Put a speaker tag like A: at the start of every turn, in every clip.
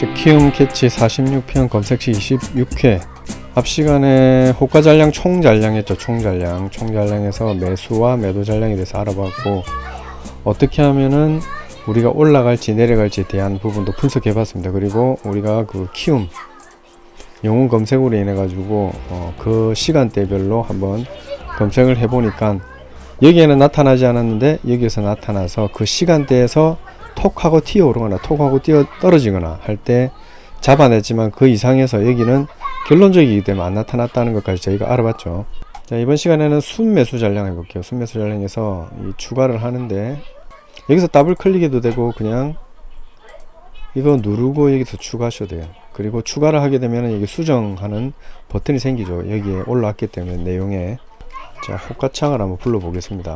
A: 키움 캐치 46편 검색시 26회. 앞 시간에 호가 잔량 총 잔량했죠. 총 잔량에서 매수와 매도 잔량에 대해서 알아봤고, 어떻게 하면은 우리가 올라갈지 내려갈지에 대한 부분도 분석해 봤습니다. 그리고 우리가 그 키움 영웅 검색으로 인해 가지고 그 시간대별로 한번 검색을 해 보니까 여기에는 나타나지 않았는데 여기에서 나타나서 그 시간대에서 톡 하고 튀어 오르거나 톡 하고 뛰어 떨어지거나 할 때 잡아냈지만 그 이상에서 여기는 결론적이기 때문에 안 나타났다는 것까지 저희가 알아봤죠. 자, 이번 시간에는 순매수 잔량 해볼게요. 순매수 잔량에서 이 추가를 하는데 여기서 더블 클릭해도 되고 그냥 이거 누르고 여기서 추가하셔도 돼요. 그리고 추가를 하게 되면 여기 수정하는 버튼이 생기죠. 여기에 올라왔기 때문에 내용에. 자, 호가창을 한번 불러 보겠습니다.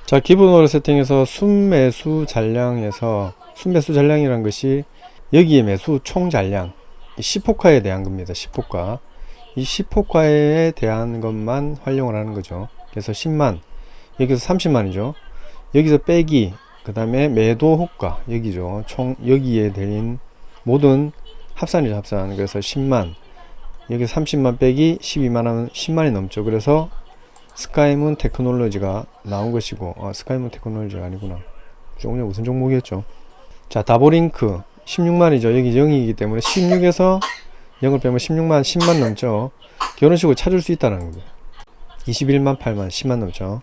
A: 자, 기본으로 세팅해서 순매수 잔량에서 순매수 잔량이란 것이 여기에 매수 총 잔량 10호가에 대한 겁니다. 10호가. 이 10호가에 대한 것만 활용을 하는 거죠. 그래서 10만, 여기서 30만이죠. 여기서 빼기, 그 다음에 매도 호가, 여기죠. 총, 여기에 대인 모든 합산이죠. 합산. 그래서 10만, 여기 30만 빼기 12만하면 10만이 넘죠. 그래서 스카이문 테크놀로지가 나온 것이고, 스카이문 테크놀로지가 아니구나. 종류 무슨 종목이었죠? 자, 다보링크 16만이죠. 여기 0이기 때문에 16에서 0을 빼면 16만, 10만 넘죠. 결혼식을 찾을 수 있다는 거예요. 21만, 8만, 10만 넘죠.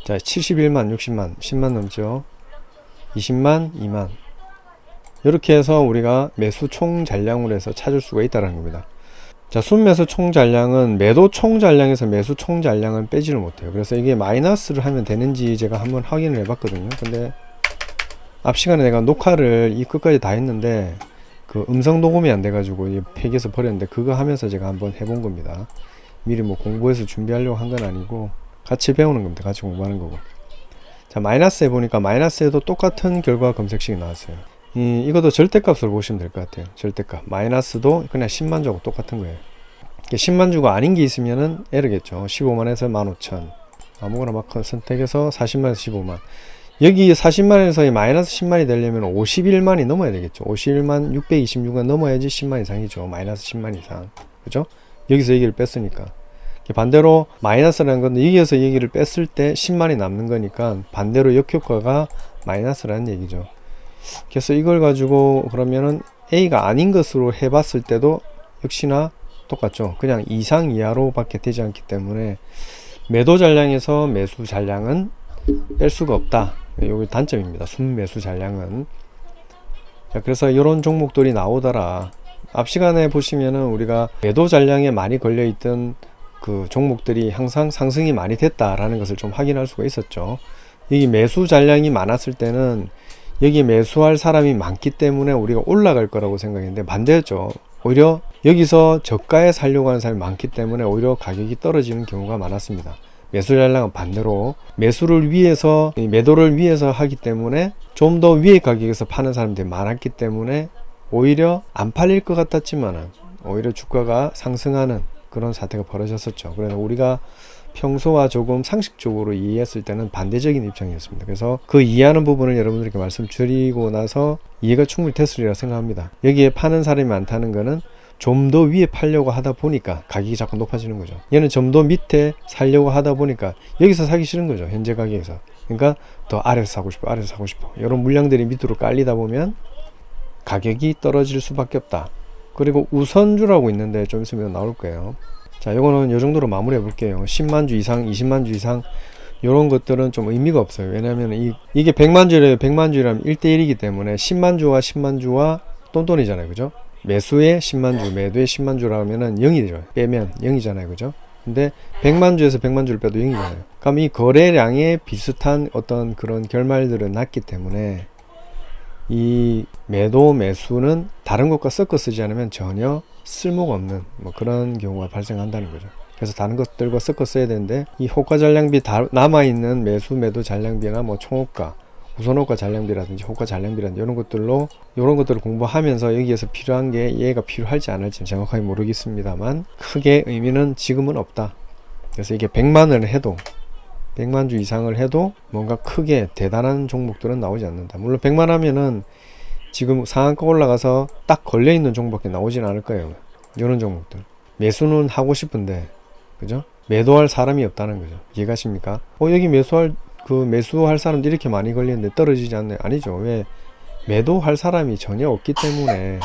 A: 자, 71만, 60만, 10만 넘죠. 20만, 2만. 이렇게 해서 우리가 매수 총 잔량으로 해서 찾을 수가 있다는 겁니다. 자, 순매수 총 잔량은 매도 총 잔량에서 매수 총 잔량은 빼지를 못해요. 그래서 이게 마이너스를 하면 되는지 제가 한번 확인을 해 봤거든요. 근데 앞 시간에 내가 녹화를 이 끝까지 다 했는데 그 음성 녹음이 안 돼가지고 폐기해서 버렸는데 그거 하면서 제가 한번 해본 겁니다. 미리 뭐 공부해서 준비하려고 한 건 아니고 같이 배우는 겁니다. 같이 공부하는 거고. 자, 마이너스 해보니까 마이너스에도 똑같은 결과 검색식이 나왔어요. 이것도 절대값을 보시면 될 것 같아요. 절대값. 마이너스도 그냥 10만 주하고 똑같은 거예요. 10만 주가 아닌 게 있으면은 에러겠죠. 15만에서 15,000. 아무거나 막 선택해서 40만에서 15만. 여기 40만에서 마이너스 10만이 되려면 51만이 넘어야 되겠죠. 51만 626은 넘어야지 10만 이상이죠. 마이너스 10만 이상. 그죠? 여기서 여기를 뺐으니까. 반대로 마이너스라는 건 여기에서 여기를 뺐을 때 10만이 남는 거니까 반대로 역효과가 마이너스라는 얘기죠. 그래서 이걸 가지고 그러면은 A가 아닌 것으로 해봤을 때도 역시나 똑같죠. 그냥 이상 이하로 밖에 되지 않기 때문에 매도 잔량에서 매수 잔량은 뺄 수가 없다. 이게 단점입니다. 순매수 잔량은. 자, 그래서 이런 종목들이 나오더라. 앞 시간에 보시면은 우리가 매도 잔량에 많이 걸려 있던 그 종목들이 항상 상승이 많이 됐다라는 것을 좀 확인할 수가 있었죠. 여기 매수 잔량이 많았을 때는 여기 매수할 사람이 많기 때문에 우리가 올라갈 거라고 생각했는데 반대였죠. 오히려 여기서 저가에 살려고 하는 사람이 많기 때문에 오히려 가격이 떨어지는 경우가 많았습니다. 매수 잔량은 반대로 매수를 위해서 매도를 위해서 하기 때문에 좀 더 위의 가격에서 파는 사람들이 많았기 때문에 오히려 안 팔릴 것 같았지만은 오히려 주가가 상승하는 그런 사태가 벌어졌었죠. 그래서 우리가 평소와 조금 상식적으로 이해했을 때는 반대적인 입장이었습니다. 그래서 그 이해하는 부분을 여러분들께 말씀드리고 나서 이해가 충분히 됐으리라 생각합니다. 여기에 파는 사람이 많다는 거는 좀 더 위에 팔려고 하다 보니까 가격이 자꾸 높아지는 거죠. 얘는 좀 더 밑에 살려고 하다 보니까 여기서 사기 싫은 거죠. 현재 가격에서. 그러니까 더 아래에서 사고 싶어, 아래에서 사고 싶어. 이런 물량들이 밑으로 깔리다 보면 가격이 떨어질 수밖에 없다. 그리고 우선주라고 있는데 좀 있으면 나올 거예요. 자, 요거는 요 정도로 마무리 해 볼게요. 10만 주 이상, 20만 주 이상 요런 것들은 좀 의미가 없어요. 왜냐면 이게 100만 주래요. 100만 주라면 1대1이기 때문에 10만 주와 10만 주와 똔똔이잖아요. 그죠? 매수에 10만 주, 매도에 10만 주라면은 0이죠. 빼면 0이잖아요. 그죠? 근데 100만 주에서 100만 주를 빼도 0이잖아요. 그럼 이 거래량에 비슷한 어떤 그런 결말들은 났기 때문에 이 매도 매수는 다른 것과 섞어 쓰지 않으면 전혀 쓸모가 없는 뭐 그런 경우가 발생한다는 거죠. 그래서 다른 것들과 섞어 써야 되는데 이 호가 잔량비 남아있는 매수 매도 잔량비나 뭐 총호가 우선호가 잔량비라든지 호가 잔량비라든지 이런 것들을 공부하면서 여기에서 필요한 게 얘가 필요할지 안 할지 정확하게 모르겠습니다만 크게 의미는 지금은 없다. 그래서 이게 100만을 해도 100만 주 이상을 해도 뭔가 크게 대단한 종목들은 나오지 않는다. 물론 100만 하면은 지금 상한가 올라가서 딱 걸려있는 종목밖에 나오진 않을 거예요. 이런 종목들 매수는 하고 싶은데 그죠? 매도할 사람이 없다는 거죠. 이해가십니까? 여기 매수할 사람도 이렇게 많이 걸리는데 떨어지지 않나요? 아니죠. 왜? 매도할 사람이 전혀 없기 때문에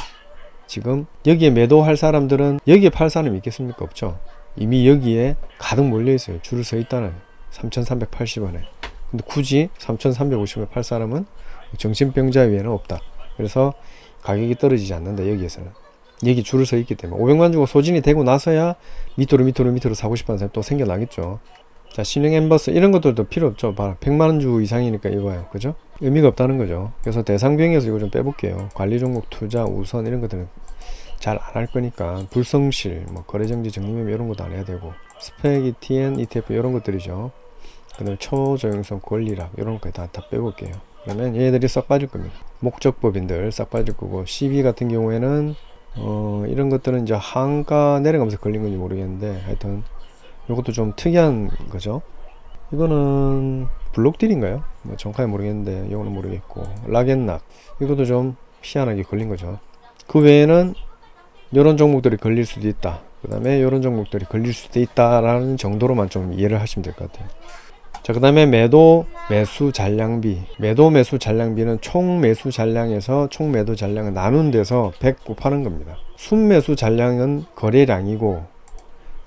A: 지금 여기에 매도할 사람들은 여기에 팔 사람이 있겠습니까? 없죠. 이미 여기에 가득 몰려 있어요. 줄을 서 있다는 3,380원에. 근데 굳이 3,350원에 팔 사람은 정신병자 외에는 없다. 그래서 가격이 떨어지지 않는다. 여기에서는. 여기 줄을 서 있기 때문에 500만 주고 소진이 되고 나서야 밑으로 사고 싶어하는 사람이 또 생겨나겠죠. 자, 신형 엠버스 이런 것들도 필요 없죠. 봐라. 100만원 주 이상이니까 이거예요. 그죠? 의미가 없다는 거죠. 그래서 대상병에서 이거 좀 빼볼게요. 관리 종목, 투자, 우선 이런 것들은 잘 안 할 거니까 불성실, 뭐 거래정지, 정리매매 이런 것도 안 해야 되고 스펙, ETN, ETF 이런 것들이죠. 그 다음에 초저용성, 권리락 이런 거 다 빼볼게요. 그러면 얘들이 싹 빠질 겁니다. 목적법인들 싹 빠질 거고 CB 같은 경우에는 이런 것들은 이제 한가 내려가면서 걸린 건지 모르겠는데 하여튼 이것도 좀 특이한 거죠. 이거는 블록딜인가요? 뭐 정확하게 모르겠는데 이거는 모르겠고 락앤락 이것도 좀 희한하게 걸린 거죠. 그 외에는 이런 종목들이 걸릴 수도 있다. 그 다음에 이런 종목들이 걸릴 수도 있다라는 정도로만 좀 이해를 하시면 될 것 같아요. 자, 그 다음에 매도 매수 잔량비. 매도 매수 잔량비는 총 매수 잔량에서 총 매도 잔량을 나눈 데서 100 곱하는 겁니다. 순매수 잔량은 거래량이고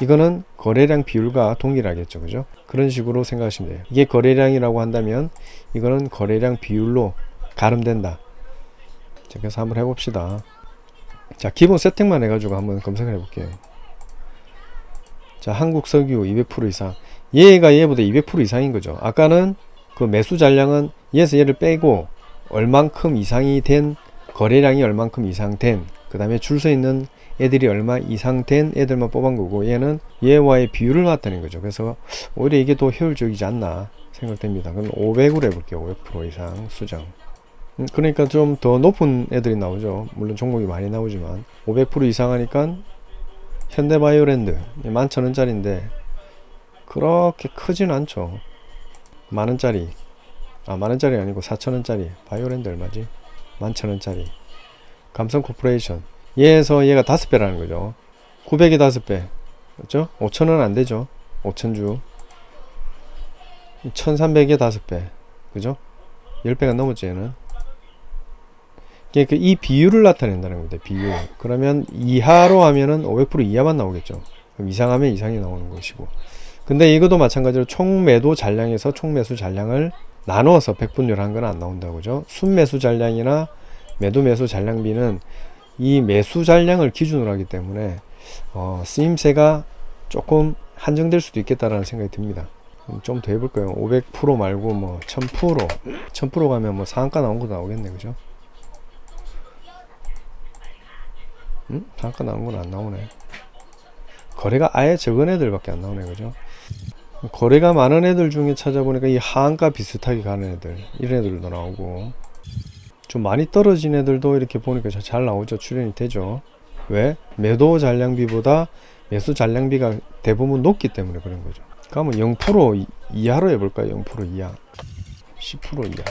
A: 이거는 거래량 비율과 동일하겠죠. 그죠? 그런 식으로 생각하시면 돼요. 이게 거래량이라고 한다면 이거는 거래량 비율로 가름된다. 자, 그래서 한번 해봅시다. 자, 기본 세팅만 해가지고 한번 검색을 해볼게요. 자, 한국석유 200% 이상. 얘가 얘보다 200% 이상인 거죠. 아까는 그 매수 잔량은 얘에서 얘를 빼고 얼만큼 이상이 된 거래량이 얼만큼 이상 된 그 다음에 줄 서 있는 애들이 얼마 이상 된 애들만 뽑은 거고 얘는 얘와의 비율을 나타낸 거죠. 그래서 오히려 이게 더 효율적이지 않나 생각됩니다. 그럼 500으로 해볼게요. 500% 이상 수정. 그러니까 좀 더 높은 애들이 나오죠. 물론 종목이 많이 나오지만 500% 이상 하니까 현대바이오랜드 11,000원짜리인데 그렇게 크진 않죠. 만원짜리 만원짜리 아니고 4,000원짜리 바이오랜드 얼마지? 11,000원짜리 감성 코퍼레이션 얘에서 얘가 5배라는 거죠. 900에 5배 그렇죠? 5,000원 안 되죠. 5,000주 1,300에 5배 그죠? 10배가 넘었죠. 얘는 이 비율을 나타낸다는 겁니다. 비율. 그러면 이하로 하면은 500% 이하만 나오겠죠. 그럼 이상하면 이상이 나오는 것이고. 근데 이것도 마찬가지로 총 매도 잔량에서 총 매수 잔량을 나누어서 백분율한 건 안 나온다고 그죠? 순매수 잔량이나 매도 매수 잔량비는 이 매수 잔량을 기준으로 하기 때문에 쓰임새가 조금 한정될 수도 있겠다라는 생각이 듭니다. 좀 더 해볼까요? 500% 말고 뭐 1000% 가면 뭐 상한가 나온 것도 나오겠네 그죠? 상한가 나온 건 안 나오네. 거래가 아예 적은 애들밖에 안 나오네 그죠? 거래가 많은 애들 중에 찾아보니까 이 하한가 비슷하게 가는 애들 이런 애들도 나오고 좀 많이 떨어진 애들도 이렇게 보니까 잘 나오죠. 출연이 되죠. 왜? 매도 잔량비보다 매수 잔량비가 대부분 높기 때문에 그런 거죠. 그러면 0% 이하로 해볼까요? 0% 이하 10% 이하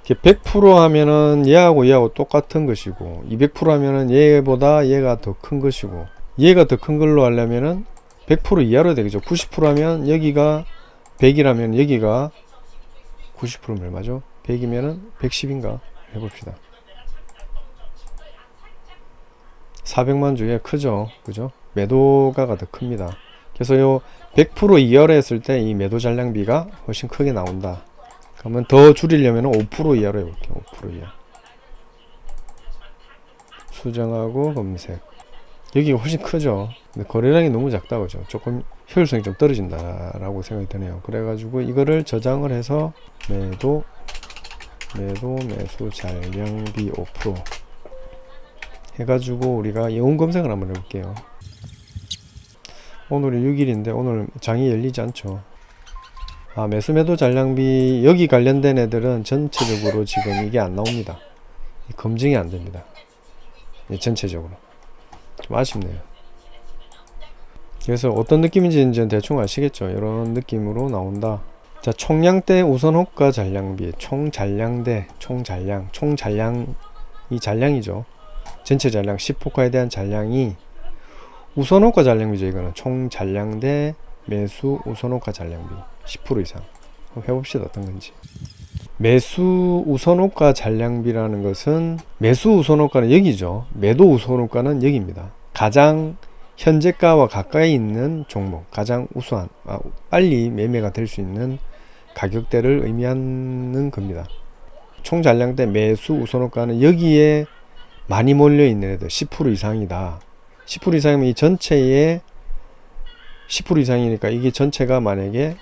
A: 100% 하면은 얘하고 얘하고 똑같은 것이고 200% 하면은 얘보다 얘가 더 큰 것이고 얘가 더 큰 걸로 하려면은 100% 이하로 되겠죠. 90% 하면 여기가 100이라면 여기가 90%면 얼마죠? 100이면은 110인가 해봅시다. 400만 주에 크죠. 그죠? 매도가가 더 큽니다. 그래서 요 100% 이하로 했을 때 이 매도 잔량비가 훨씬 크게 나온다. 그러면 더 줄이려면 5% 이하로 해볼게요. 5% 이하. 수정하고 검색. 여기가 훨씬 크죠. 근데 거래량이 너무 작다 그죠. 조금 효율성이 좀 떨어진다라고 생각이 드네요. 그래가지고 이거를 저장을 해서 매도 매수 잔량비 5% 해가지고 우리가 영웅 검색을 한번 해볼게요. 오늘이 6일인데 오늘 장이 열리지 않죠. 매수 매도 잔량비 여기 관련된 애들은 전체적으로 지금 이게 안 나옵니다. 검증이 안 됩니다. 전체적으로 좀 아쉽네요. 그래서 어떤 느낌인지 이제 대충 아시겠죠. 이런 느낌으로 나온다. 자, 총량대 우선호가 잔량비, 총잔량대, 총잔량이 잔량이죠. 전체 잔량 10호가에 대한 잔량이 우선호가 잔량비죠. 이거는 총잔량대 매수 우선호가 잔량비 10% 이상. 한번 해봅시다. 어떤 건지. 매수 우선호가 잔량비라는 것은, 매수 우선호가는 여기죠. 매도 우선호가는 여기입니다. 가장 현재가와 가까이 있는 종목, 가장 우수한, 빨리 매매가 될 수 있는 가격대를 의미하는 겁니다. 총잔량대 매수 우선호가는 여기에 많이 몰려있는 애들 10% 이상이다. 10% 이상이면 이 전체에 10% 이상이니까 이게 전체가 만약에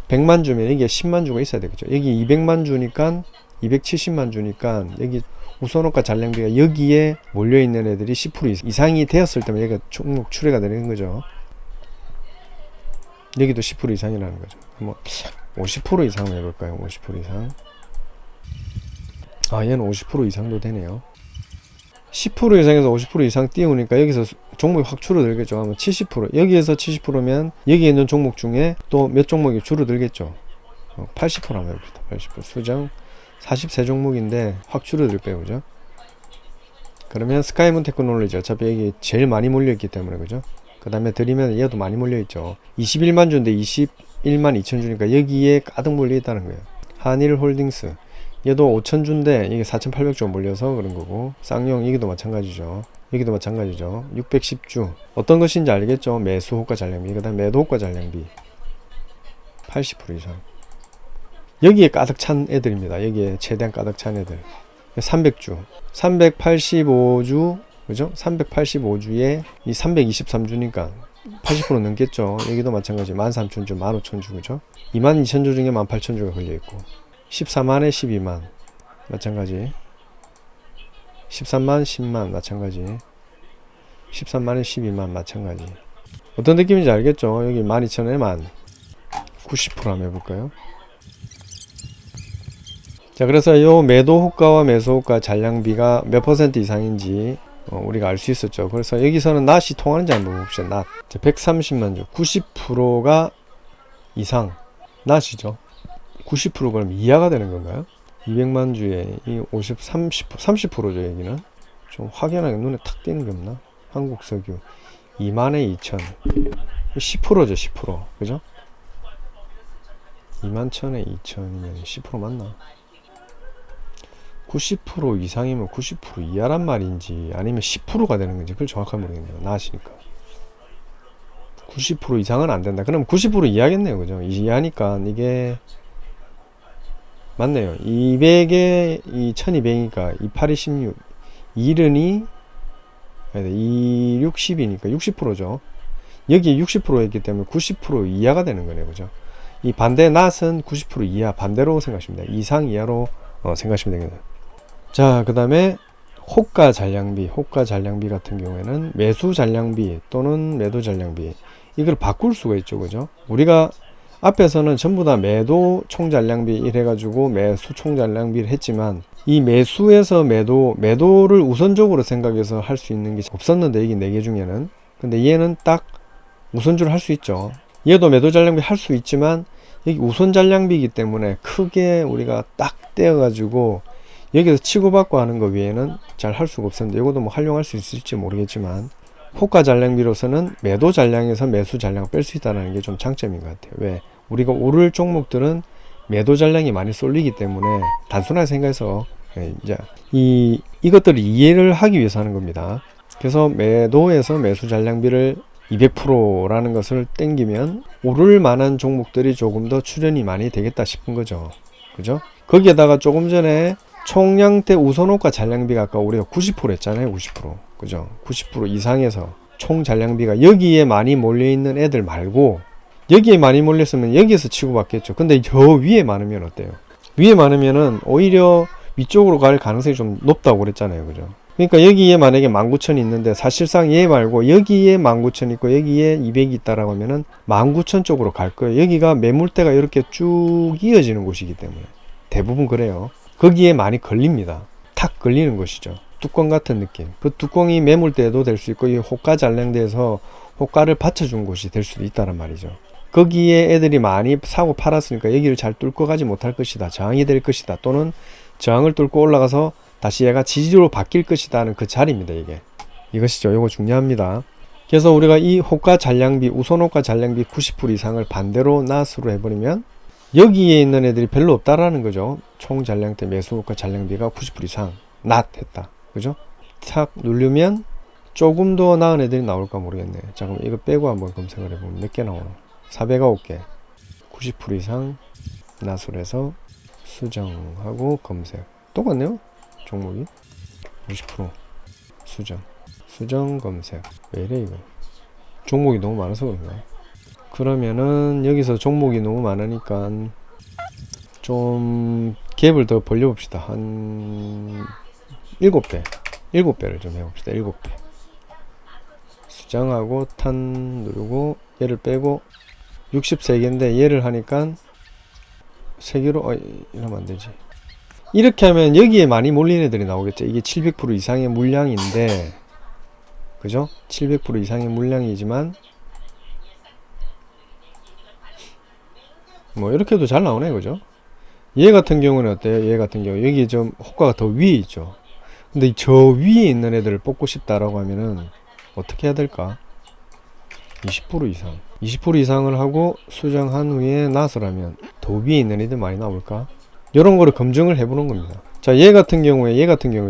A: 100만 주면 여기에 10만 주가 있어야 되겠죠. 여기 200만 주니까 270만 주니까 여기 우선호가 잔량비가 여기에 몰려있는 애들이 10% 이상이 되었을 때면 여기가 종목 추례가 되는 거죠. 여기도 10% 이상이라는 거죠. 뭐 50% 이상 해볼까요? 50% 이상. 얘는 50% 이상도 되네요. 10% 이상에서 50% 이상 띄우니까 여기서 종목이 확 줄어들겠죠. 아마 70%. 여기에서 70%면 여기에 있는 종목 중에 또 몇 종목이 줄어들겠죠. 80% 한번 해봅시다. 80%. 수정 43종목인데 확 줄어들 거예요. 그죠? 그러면 스카이문 테크놀로지 어차피 여기 제일 많이 몰려있기 때문에, 그죠? 그 다음에 드리면 얘도 많이 몰려있죠. 21만 주인데 21만 2천 주니까 여기에 가득 몰려있다는 거예요. 한일홀딩스 얘도 5천 주인데 이게 4,800주 몰려서 그런 거고, 쌍용 여기도 마찬가지죠. 610주. 어떤 것인지 알겠죠? 매수 호가 잔량비, 그 다음 매도 호가 잔량비 80% 이상. 여기에 가득 찬 애들입니다. 여기에 최대한 가득 찬 애들 300주 385주, 그죠? 385주에 이 323주니까 80% 넘겠죠. 여기도 마찬가지 13,000주, 15,000주, 그죠? 22,000주 중에 18,000주가 걸려있고, 14만에 12만 마찬가지, 13만 10만 마찬가지, 13만에 12만 마찬가지. 어떤 느낌인지 알겠죠? 여기 12,000원에 만 90% 한번 해볼까요? 자, 그래서 요 매도 호가와 매수 호가 잔량비가 몇 퍼센트 이상인지 우리가 알 수 있었죠. 그래서 여기서는 낫이 통하는지 한번 봅시다. 낫. 130만 주 90%가 이상 낫이죠. 90% 그럼 이하가 되는 건가요? 200만 주에 이 30%죠. 여기는 좀 확연하게 눈에 탁 띄는 게 없나? 한국석유 2만에 2천 10%죠. 10% 그죠? 2만 천에 2천이면 10% 맞나? 90% 이상이면 90% 이하란 말인지 아니면 10%가 되는 건지 그걸 정확하게 모르겠네요. 나시니까 90% 이상은 안 된다. 그럼 90% 이하겠네요. 그죠? 이하니까 이게 맞네요. 200에 1200이니까 28이 16 2른이 260이니까 60%죠. 여기 60%였기 때문에 90% 이하가 되는 거네요. 그죠? 이 반대 낫은 90% 이하, 반대로 생각하시면 돼요. 이상 이하로 생각하시면 되겠네요. 자, 그 다음에 호가 잔량비 같은 경우에는 매수 잔량비 또는 매도 잔량비, 이걸 바꿀 수가 있죠. 그죠? 우리가 앞에서는 전부 다 매도 총잔량비 이래가지고 매수 총잔량비를 했지만, 이 매수에서 매도를 우선적으로 생각해서 할 수 있는 게 없었는데, 이게 4개 중에는. 근데 얘는 딱 우선적으로 할 수 있죠. 얘도 매도 잔량비 할 수 있지만 여기 우선 잔량비이기 때문에 크게 우리가 딱 떼어가지고 여기서 치고받고 하는 거 외에는 잘 할 수가 없었는데, 이것도 뭐 활용할 수 있을지 모르겠지만, 호가 잔량비로서는 매도 잔량에서 매수 잔량을 뺄 수 있다는 게 좀 장점인 것 같아요. 왜? 우리가 오를 종목들은 매도 잔량이 많이 쏠리기 때문에 단순하게 생각해서 이제 이것들을 이해를 하기 위해서 하는 겁니다. 그래서 매도에서 매수 잔량비를 200%라는 것을 땡기면 오를 만한 종목들이 조금 더 출현이 많이 되겠다 싶은 거죠. 그죠? 거기에다가 조금 전에 총량대 우선호가 잔량비가 아까 우리가 90% 했잖아요. 90%. 그죠? 90% 이상에서 총 잔량비가 여기에 많이 몰려있는 애들 말고, 여기에 많이 몰렸으면 여기에서 치고받겠죠. 근데 저 위에 많으면 어때요? 위에 많으면은 오히려 위쪽으로 갈 가능성이 좀 높다고 그랬잖아요. 그죠? 그러니까 여기에 만약에 19,000이 있는데 사실상 얘 말고 여기에 19,000 있고 여기에 200이 있다라고 하면은 19,000 쪽으로 갈 거예요. 여기가 매물대가 이렇게 쭉 이어지는 곳이기 때문에 대부분 그래요. 거기에 많이 걸립니다. 탁 걸리는 것이죠. 뚜껑 같은 느낌. 그 뚜껑이 매물대도 될 수 있고 이 호가 잔량대에서 호가를 받쳐준 곳이 될 수도 있다는 말이죠. 거기에 애들이 많이 사고 팔았으니까 여기를 잘 뚫고 가지 못할 것이다. 저항이 될 것이다. 또는 저항을 뚫고 올라가서 다시 얘가 지지로 바뀔 것이다 하는 그 자리입니다. 이것이죠. 이거 중요합니다. 그래서 우리가 이 호가 잔량비, 우선 호가 잔량비 90% 이상을 반대로 낫으로 해버리면 여기에 있는 애들이 별로 없다라는 거죠. 총 잔량대 매수 호가 잔량비가 90% 이상 낫했다. 그죠? 탁 누르면 조금 더 나은 애들이 나올까 모르겠네. 자, 그럼 이거 빼고 한번 검색을 해보면 몇 개 나오나? 409개. 90% 이상 낫으로 해서 수정하고 검색. 똑같네요. 종목이 50% 수정 검색. 왜 이래 이거? 종목이 너무 많아서 그런가? 그러면은 여기서 종목이 너무 많으니까 좀 갭을 더 벌려봅시다. 한 7배를 좀 해봅시다. 7배. 수정하고 탄 누르고 얘를 빼고 63개인데 얘를 하니까 3개로 이러면 안되지. 이렇게 하면 여기에 많이 몰린 애들이 나오겠죠. 이게 700% 이상의 물량인데, 그죠? 700% 이상의 물량이지만 뭐 이렇게 해도 잘 나오네, 그죠? 얘 같은 경우는 어때요? 얘 같은 경우 여기 좀 호가가 더 위에 있죠. 근데 저 위에 있는 애들을 뽑고 싶다라고 하면은 어떻게 해야 될까? 20% 이상 20% 이상을 하고 수정한 후에 나서라면 더 위에 있는 애들 많이 나올까? 이런 거를 검증을 해보는 겁니다. 자, 얘 같은 경우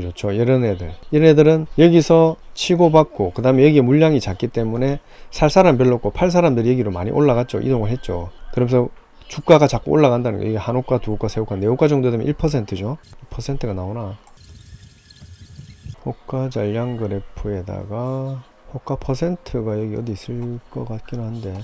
A: 좋죠. 이런 애들은 여기서 치고받고 그 다음에 여기 물량이 작기 때문에 살 사람 별로 없고 팔 사람들이 여기로 많이 올라갔죠. 이동을 했죠. 그러면서 주가가 자꾸 올라간다는 거예요. 이게 한 호가, 두 호가, 세 호가, 네 호가 정도 되면 1%죠. 1%가 나오나? 호가 잔량 그래프에다가 호가 퍼센트가 여기 어디 있을 것 같긴 한데,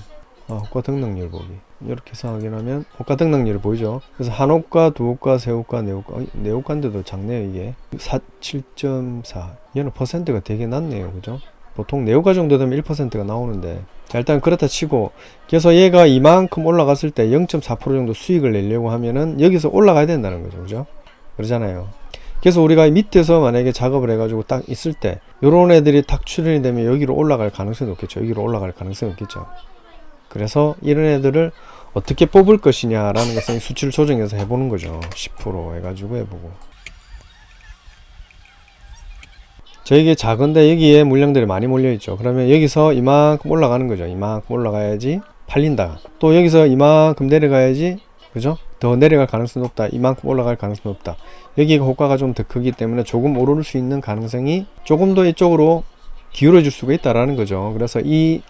A: 호가 등락률 보기. 이렇게 해서 확인하면 호가 등락률이 보이죠. 그래서 한 호가, 두 호가, 세 호가, 네 호가, 네 호가인데도 작네요. 이게 7.4. 얘는 퍼센트가 되게 낮네요. 그죠? 보통 네 호가 정도 되면 1%가 나오는데, 자, 일단 그렇다 치고, 그래서 얘가 이만큼 올라갔을 때 0.4% 정도 수익을 내려고 하면은 여기서 올라가야 된다는 거죠. 그죠? 그러잖아요. 그래서 우리가 밑에서 만약에 작업을 해가지고 딱 있을 때 요런 애들이 딱 출현이 되면 여기로 올라갈 가능성이 높겠죠. 여기로 올라갈 가능성이 없겠죠. 그래서 이런 애들을 어떻게 뽑을 것이냐라는 것을 수치를 조정해서 해보는 거죠. 10% 해가지고 해보고. 저에게 작은데 여기에 물량들이 많이 몰려있죠. 그러면 여기서 이만큼 올라가는 거죠. 이만큼 올라가야지 팔린다. 또 여기서 이만큼 내려가야지, 그죠? 더 내려갈 가능성이 높다. 이만큼 올라갈 가능성이 높다. 여기가 호가가 좀 더 크기 때문에 조금 오를 수 있는 가능성이 조금 더 이쪽으로 기울어 줄 수가 있다라는 거죠. 그래서 이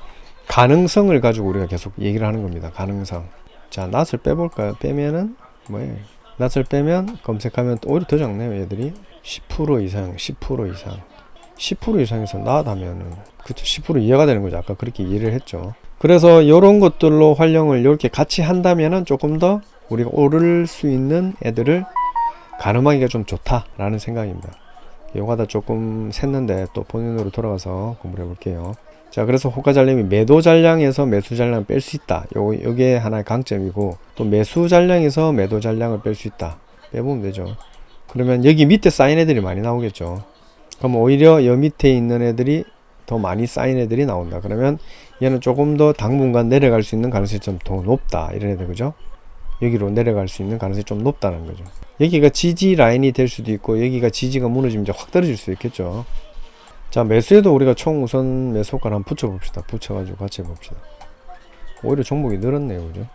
A: 가능성을 가지고 우리가 계속 얘기를 하는 겁니다. 가능성. 자, 낫을 빼볼까요? 빼면은 뭐예요? 낫을 빼면 검색하면 또 오히려 더 작네요. 얘들이 10% 이상, 10% 이상, 10% 이상에서 낫하면은 그쵸, 10% 이하가 되는 거죠. 아까 그렇게 이해를 했죠. 그래서 이런 것들로 활용을 이렇게 같이 한다면은 조금 더 우리가 오를 수 있는 애들을 가늠하기가 좀 좋다라는 생각입니다. 요가다 조금 샜는데 또 본인으로 돌아가서 공부를 해볼게요. 자, 그래서 호가 잔량이 매도 잔량에서 매수 잔량을 뺄 수 있다. 요게 하나의 강점이고, 또 매수 잔량에서 매도 잔량을 뺄 수 있다. 빼보면 되죠. 그러면 여기 밑에 쌓인 애들이 많이 나오겠죠. 그럼 오히려 여 밑에 있는 애들이 더 많이 쌓인 애들이 나온다. 그러면 얘는 조금 더 당분간 내려갈 수 있는 가능성이 좀 더 높다. 이런 애들, 그죠? 여기로 내려갈 수 있는 가능성이 좀 높다는 거죠. 여기가 지지 라인이 될 수도 있고, 여기가 지지가 무너지면 이제 확 떨어질 수 있겠죠. 자, 매수에도 우리가 총 우선 매수가를 한번 붙여봅시다. 붙여가지고 같이 해봅시다. 오히려 종목이 늘었네요. 그죠?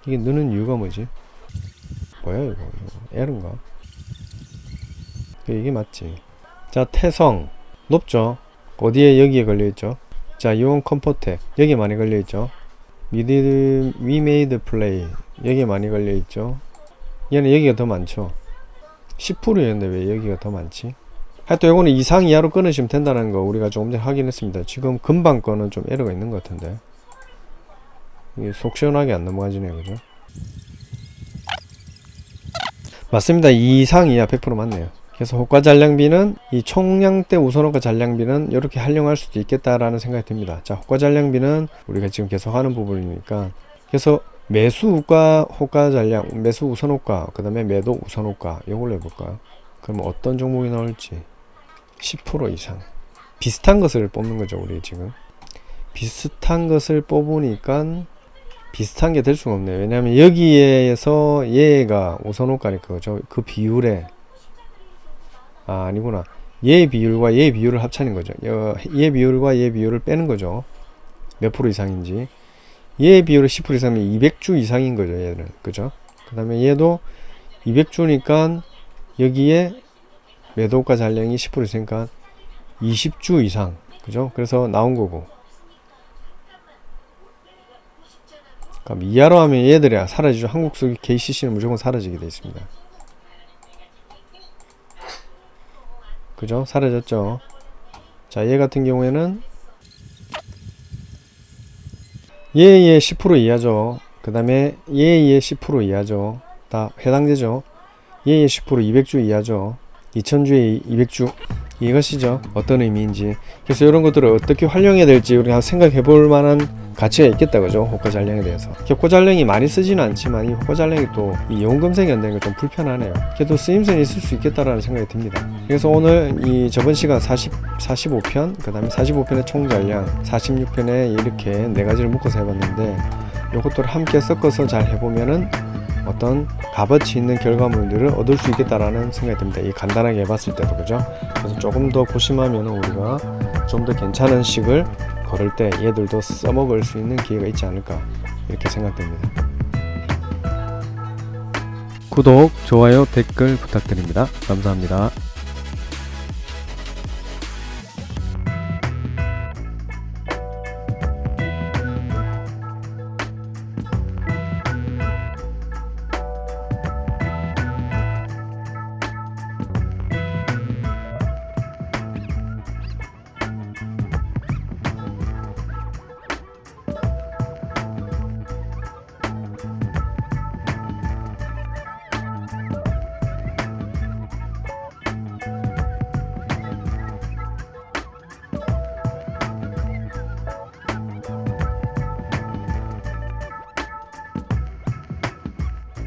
A: 이게 느는 이유가 뭐지? 뭐야 이거 L인가? 이게 맞지. 자, 태성 높죠? 어디에? 여기에 걸려있죠. 자, 이온 컴포텍 여기에 많이 걸려있죠. 위메이드 플레이 여기에 많이 걸려있죠. 얘는 여기가 더 많죠. 10%였는데 왜 여기가 더 많지? 하여튼 요거는 이상 이하로 끊으시면 된다는 거 우리가 조금 전에 확인했습니다. 지금 금방 거는 좀 에러가 있는 것 같은데 이게 속 시원하게 안 넘어가지네요. 그죠? 맞습니다. 이상 이하 100% 맞네요. 그래서 호가 잔량비는 이 총량대 우선호가 잔량비는 이렇게 활용할 수도 있겠다라는 생각이 듭니다. 자, 호가 잔량비는 우리가 지금 계속 하는 부분이니까, 그래서 매수가 호가 잔량, 매수 우선호가, 그 다음에 매도 우선호가 이걸로 해볼까요? 그럼 어떤 종목이 나올지. 10% 이상. 비슷한 것을 뽑는 거죠, 우리 지금. 비슷한 것을 뽑으니까 비슷한 게 될 수가 없네요. 왜냐하면 여기에서 얘가 우선호가니까 그죠? 그 비율에 아니구나. 얘 비율과 얘 비율을 합치는 거죠. 얘 비율과 얘 비율을 빼는 거죠. 몇 프로 이상인지. 얘 비율이 10% 이상이면 200주 이상인 거죠, 얘는. 그죠? 그 다음에 얘도 200주니까 여기에 매도가 잔량이 10% 있으니까 20주 이상. 그죠? 그래서 나온 거고. 그럼 이하로 하면 얘들이 사라지죠. 한국 속의 KCC는 무조건 사라지게 되어 있습니다. 그죠? 사라졌죠. 자, 얘 같은 경우에는 얘의 10% 이하죠. 그 다음에 얘의 10% 이하죠. 다 해당되죠. 얘의 10% 200주 이하죠. 2000주에 200주. 이것이죠. 어떤 의미인지. 그래서 이런 것들을 어떻게 활용해야 될지 우리가 생각해 볼 만한 가치가 있겠다. 그죠? 호가 잔량에 대해서. 호가 잔량이 많이 쓰지는 않지만 이 호가 잔량이 또 이 영웅 검색이 안 되는 게 좀 불편하네요. 그래도 쓰임새는 있을 수 있겠다라는 생각이 듭니다. 그래서 오늘 이 저번 시간 45편, 그 다음에 45편의 총 잔량, 46편에 이렇게 네 가지를 묶어서 해봤는데 이것들을 함께 섞어서 잘 해보면은 어떤 값어치 있는 결과물들을 얻을 수 있겠다라는 생각이 듭니다. 이 간단하게 해봤을 때도. 그죠? 그래서 조금 더 고심하면 우리가 좀 더 괜찮은 식을 걸을 때 얘들도 써먹을 수 있는 기회가 있지 않을까 이렇게 생각됩니다. 구독, 좋아요, 댓글 부탁드립니다. 감사합니다.